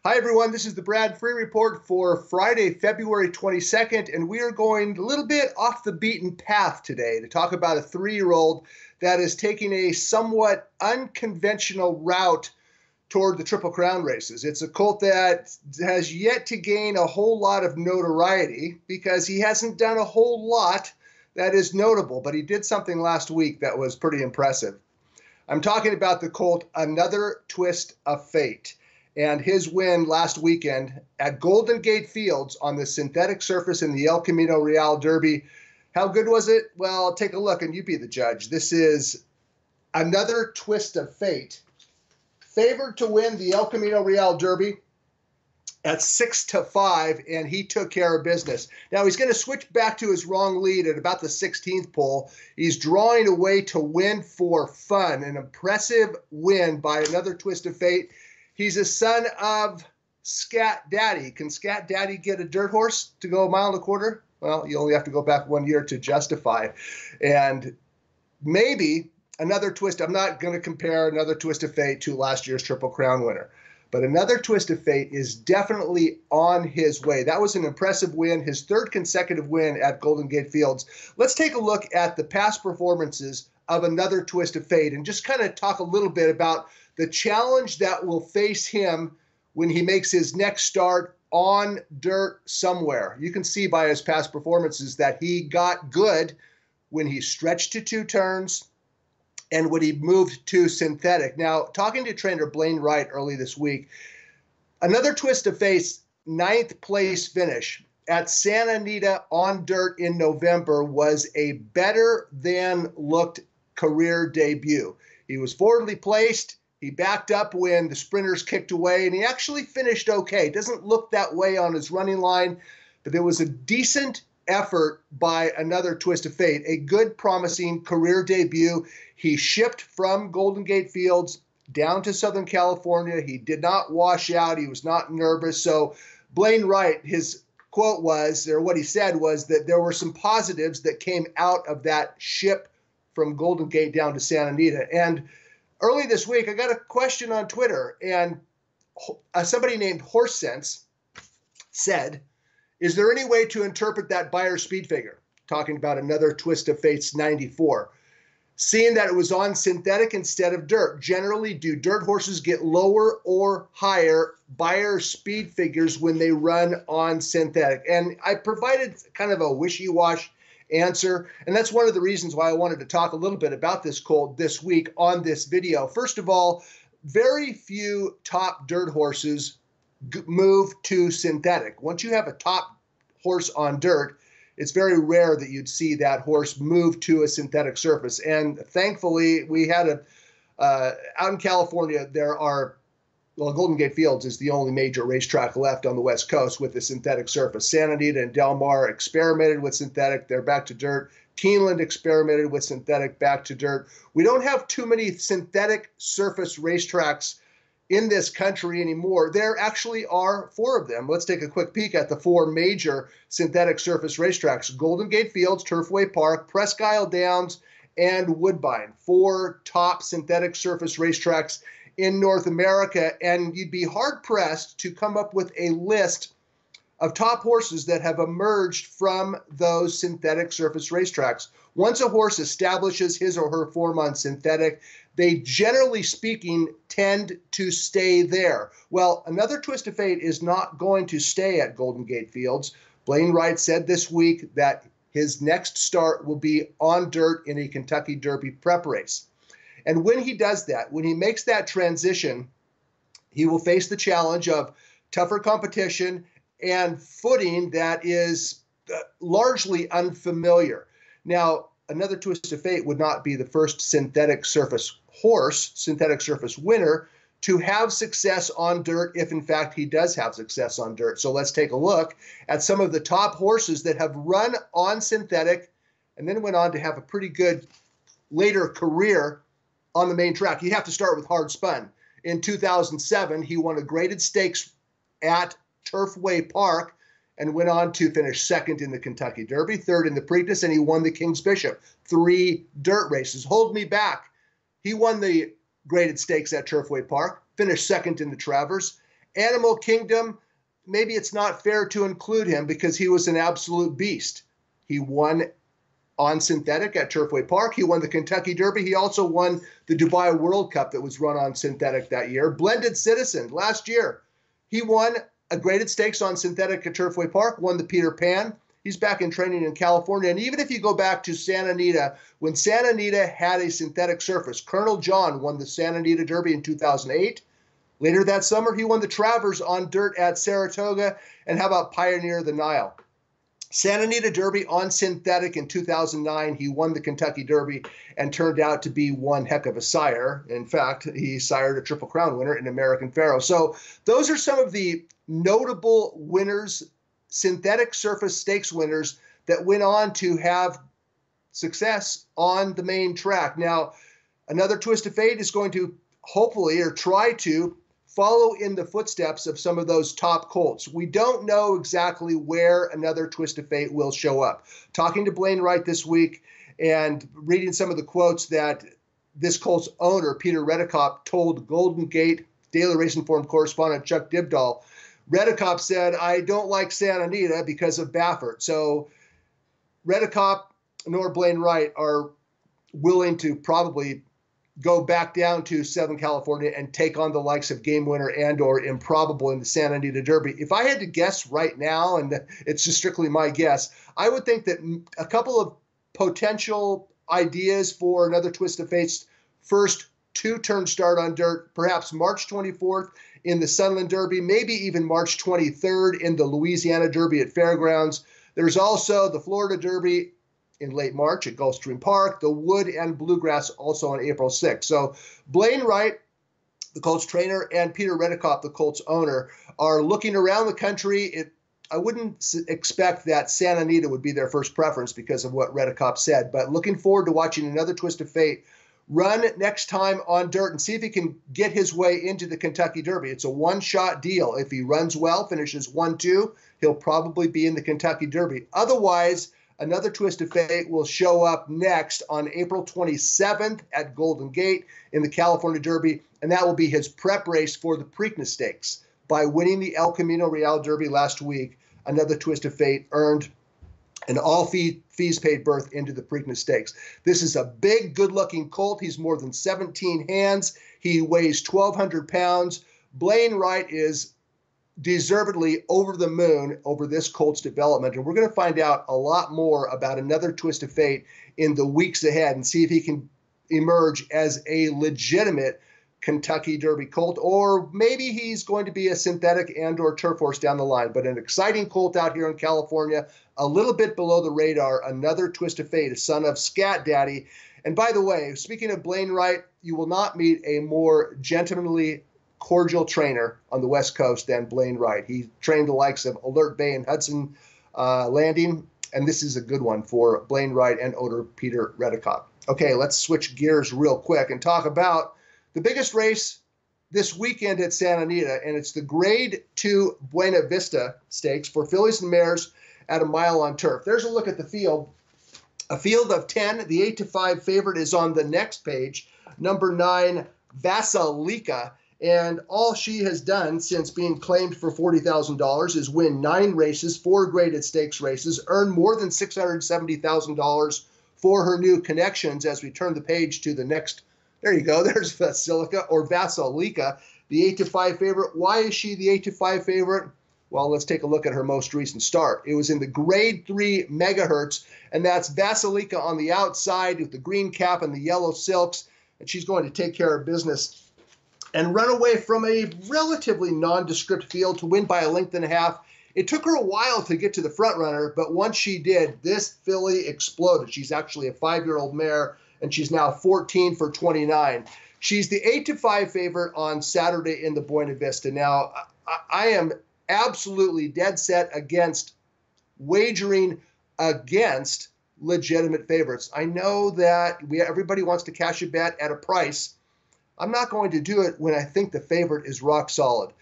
Hi, everyone. This is the Brad Free Report for Friday, February 22nd, and we are going a little bit off the beaten path today to talk about a 3-year-old that is taking a somewhat unconventional route toward the Triple Crown races. It's a colt that has yet to gain a whole lot of notoriety because he hasn't done a whole lot that is notable, but he did something last week that was pretty impressive. I'm talking about the colt Anothertwistafate and his win last weekend at Golden Gate Fields on the synthetic surface in the El Camino Real Derby. How good was it? Well, take a look and you be the judge. This is Anothertwistafate, favored to win the El Camino Real Derby at 6-5, and he took care of business. Now he's going to switch back to his wrong lead at about the 16th pole. He's drawing away to win for fun. An impressive win by Anothertwistafate. He's a son of Scat Daddy. Can Scat Daddy get a dirt horse to go 1.25 miles? Well, you only have to go back 1 year to justify. And maybe Anothertwist, I'm not going to compare Anothertwistafate to last year's Triple Crown winner, but Anothertwistafate is definitely on his way. That was an impressive win, his third consecutive win at Golden Gate Fields. Let's take a look at the past performances of Anothertwistafate and just kind of talk a little bit about the challenge that will face him when he makes his next start on dirt somewhere. You can see by his past performances that he got good when he stretched to 2 turns and when he moved to synthetic. Now, talking to trainer Blaine Wright early this week, Anothertwistafate's 9th place finish at Santa Anita on dirt in November was a better than looked career debut. He was forwardly placed. He backed up when the sprinters kicked away, and he actually finished okay. Doesn't look that way on his running line, but there was a decent effort by Anothertwistafate, a good, promising career debut. He shipped from Golden Gate Fields down to Southern California. He did not wash out. He was not nervous. So Blaine Wright, his quote was, or what he said was, that there were some positives that came out of that ship from Golden Gate down to Santa Anita. And early this week, I got a question on Twitter, and somebody named Horse Sense said, is there any way to interpret that Beyer speed figure? Talking about Anothertwistafate's 94. Seeing that it was on synthetic instead of dirt. Generally, do dirt horses get lower or higher Beyer speed figures when they run on synthetic? And I provided kind of a wishy-washy answer, and that's one of the reasons why I wanted to talk a little bit about this colt this week on this video. First of all, very few top dirt horses move to synthetic. Once you have a top horse on dirt, it's very rare that you'd see that horse move to a synthetic surface. And thankfully, we had out in California, there are, well, Golden Gate Fields is the only major racetrack left on the West Coast with a synthetic surface. Santa Anita and Del Mar experimented with synthetic. They're back to dirt. Keeneland experimented with synthetic, back to dirt. We don't have too many synthetic surface racetracks in this country anymore. There actually are 4 of them. Let's take a quick peek at the 4 major synthetic surface racetracks: Golden Gate Fields, Turfway Park, Presque Isle Downs, and Woodbine. 4 top synthetic surface racetracks in North America, and you'd be hard-pressed to come up with a list of top horses that have emerged from those synthetic surface racetracks. Once a horse establishes his or her form on synthetic, they, generally speaking, tend to stay there. Well, Anothertwistafate is not going to stay at Golden Gate Fields. Blaine Wright said this week that his next start will be on dirt in a Kentucky Derby prep race. And when he does that, when he makes that transition, he will face the challenge of tougher competition and footing that is largely unfamiliar. Now, Anothertwistafate would not be the first synthetic surface horse, synthetic surface winner, to have success on dirt if, in fact, he does have success on dirt. So let's take a look at some of the top horses that have run on synthetic and then went on to have a pretty good later career on the main track. You have to start with hard spun. In 2007, he won a graded stakes at Turfway Park and went on to finish 2nd in the Kentucky Derby, 3rd in the Preakness, and he won the King's Bishop. 3 dirt races. Hold Me Back. He won the graded stakes at Turfway Park, finished 2nd in the Travers, Animal Kingdom, maybe it's not fair to include him because he was an absolute beast. He won on synthetic at Turfway Park. He won the Kentucky Derby. He also won the Dubai World Cup that was run on synthetic that year. Blended Citizen last year, he won a graded stakes on synthetic at Turfway Park, won the Peter Pan. He's back in training in California. And even if you go back to Santa Anita, when Santa Anita had a synthetic surface, Colonel John won the Santa Anita Derby in 2008. Later that summer, he won the Travers on dirt at Saratoga. And how about Pioneer of the Nile? Santa Anita Derby on synthetic in 2009. He won the Kentucky Derby and turned out to be one heck of a sire. In fact, he sired a Triple Crown winner in American Pharoah. So those are some of the notable winners, synthetic surface stakes winners that went on to have success on the main track. Now, Another Twist of Fate is going to hopefully or try to follow in the footsteps of some of those top colts. We don't know exactly where Another Twist of Fate will show up. Talking to Blaine Wright this week and reading some of the quotes that this colt's owner, Peter Redekop, told Golden Gate Daily Racing Form correspondent Chuck Dibdahl. Redekop said, I don't like Santa Anita because of Baffert. So Redekop nor Blaine Wright are willing to probably go back down to Southern California and take on the likes of Game Winner and or Improbable in the Santa Anita Derby. If I had to guess right now, and it's just strictly my guess, I would think that a couple of potential ideas for Another Twist of Fate's first two-turn start on dirt, perhaps March 24th in the Sunland Derby, maybe even March 23rd in the Louisiana Derby at Fairgrounds. There's also the Florida Derby in late March at Gulfstream Park, the Wood and Bluegrass also on April 6th. So Blaine Wright, the Colts trainer, and Peter Redekop, the Colts owner, are looking around the country. I wouldn't expect that Santa Anita would be their first preference because of what Redekop said, but looking forward to watching Another Twist of Fate run next time on dirt and see if he can get his way into the Kentucky Derby. It's a one-shot deal. If he runs well, finishes 1-2, he'll probably be in the Kentucky Derby. Otherwise, Another Twist of Fate will show up next on April 27th at Golden Gate in the California Derby, and that will be his prep race for the Preakness Stakes. By winning the El Camino Real Derby last week, Another Twist of Fate earned an all-fees paid berth into the Preakness Stakes. This is a big, good-looking colt. He's more than 17 hands. He weighs 1,200 pounds. Blaine Wright is deservedly over the moon over this colt's development, and we're going to find out a lot more about Another Twist of Fate in the weeks ahead and see if he can emerge as a legitimate Kentucky Derby colt, or maybe he's going to be a synthetic and or turf horse down the line. But an exciting colt out here in California, a little bit below the radar, Another Twist of Fate, a son of Scat Daddy. And by the way, speaking of Blaine Wright, you will not meet a more gentlemanly, cordial trainer on the West Coast than Blaine Wright. He trained the likes of Alert Bay and Hudson Landing, and this is a good one for Blaine Wright and owner Peter Redekop. Okay, let's switch gears real quick and talk about the biggest race this weekend at Santa Anita, and it's the Grade 2 Buena Vista Stakes for fillies and mares at a mile on turf. There's a look at the field. A field of 10. The 8-5 favorite is on the next page, number 9, Vasilika. And all she has done since being claimed for $40,000 is win 9 races, 4 graded stakes races, earn more than $670,000 for her new connections. As we turn the page to the next, there you go, there's Vasilika or Vasilika, the 8-5 favorite. Why is she the 8-5 favorite? Well, let's take a look at her most recent start. It was in the Grade 3 megahertz, and that's Vasilika on the outside with the green cap and the yellow silks, and she's going to take care of business and run away from a relatively nondescript field to win by a length and a half. It took her a while to get to the front runner, but once she did, this filly exploded. She's actually a 5-year-old mare, and she's now 14 for 29. She's the 8-5 favorite on Saturday in the Buena Vista. Now, I am absolutely dead set against wagering against legitimate favorites. I know that everybody wants to cash a bet at a price. I'm not going to do it when I think the favorite is rock solid.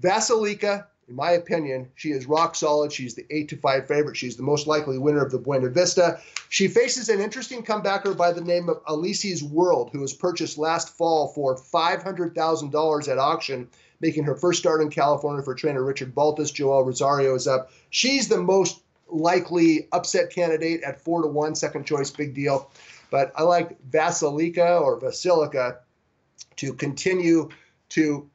Vasilika, in my opinion, she is rock solid. She's the 8-5 favorite. She's the most likely winner of the Buena Vista. She faces an interesting comebacker by the name of Alici's World, who was purchased last fall for $500,000 at auction. making her first start in California for trainer Richard Baltas. Joel Rosario is up. She's the most likely upset candidate at 4-1, second choice, big deal. But I like Vasilika to continue to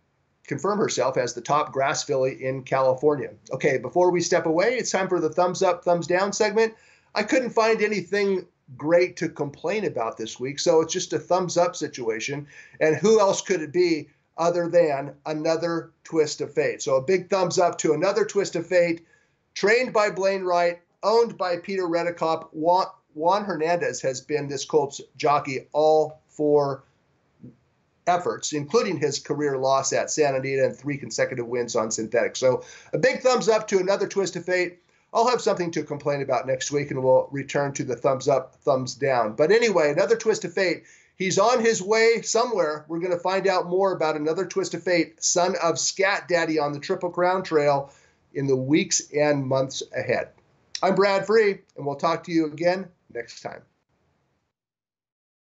confirm herself as the top grass filly in California. Okay, before we step away, it's time for the thumbs up, thumbs down segment. I couldn't find anything great to complain about this week, so it's just a thumbs up situation. And who else could it be other than Another Twist of Fate? So a big thumbs up to Another Twist of Fate, trained by Blaine Wright, owned by Peter Redekop. Juan Hernandez has been this colt's jockey all 4 efforts, including his career loss at Santa Anita and 3 consecutive wins on synthetic. So a big thumbs up to Another Twist of Fate. I'll have something to complain about next week, and we'll return to the thumbs up, thumbs down. But anyway, Another Twist of Fate. He's on his way somewhere. We're going to find out more about Another Twist of Fate, son of Scat Daddy on the Triple Crown Trail, in the weeks and months ahead. I'm Brad Free, and we'll talk to you again next time.